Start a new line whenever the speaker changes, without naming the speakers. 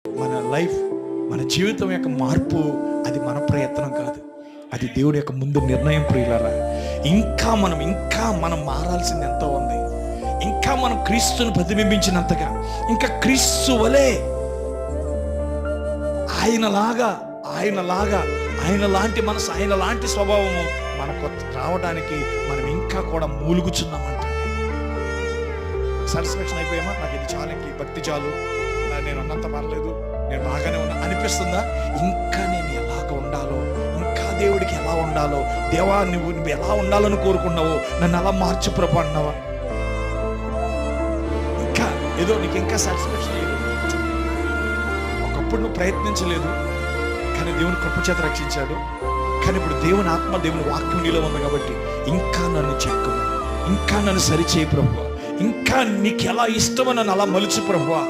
మన లైఫ్, మన జీవితం యొక్క మార్పు అది మన ప్రయత్నం కాదు, అది దేవుడి యొక్క ముందు నిర్ణయం. ప్రియులారా, ఇంకా మనం మారాల్సింది ఎంతో ఉంది. ఇంకా మనం క్రీస్తుని ప్రతిబింబించినంతగా, ఇంకా క్రీస్తు వలె ఆయన లాంటి మనసు, ఆయన లాంటి స్వభావము మనకు రావడానికి మనం ఇంకా కూడా మూలుగుచున్నామంట. సాటిస్ఫాక్షన్ అయిపోయామా? నాకు ఇది చాలు, ఇంక భక్తి చాలు, నేను అన్నంత పర్లేదు, నేను బాగానే ఉన్నా అనిపిస్తుందా? ఇంకా నేను ఎలాగ ఉండాలో, ఇంకా దేవుడికి ఎలా ఉండాలో, దేవా నువ్వు ఎలా ఉండాలని కోరుకున్నావో నన్ను అలా మార్చు ప్రభు అన్నావా? ఇంకా ఏదో నీకు ఇంకా సాటిస్ఫాక్షన్ లేదు. ఒకప్పుడు నువ్వు ప్రయత్నించలేదు, కానీ దేవుని కృపచేత రక్షించాడు. కానీ ఇప్పుడు దేవుని ఆత్మ, దేవుని వాక్యం నీలో ఉంది కాబట్టి ఇంకా నన్ను చెక్కు, ఇంకా నన్ను సరిచేయి ప్రభువా, ఇంకా నీకు ఎలా ఇష్టమో నన్ను అలా మలుచు ప్రభువా.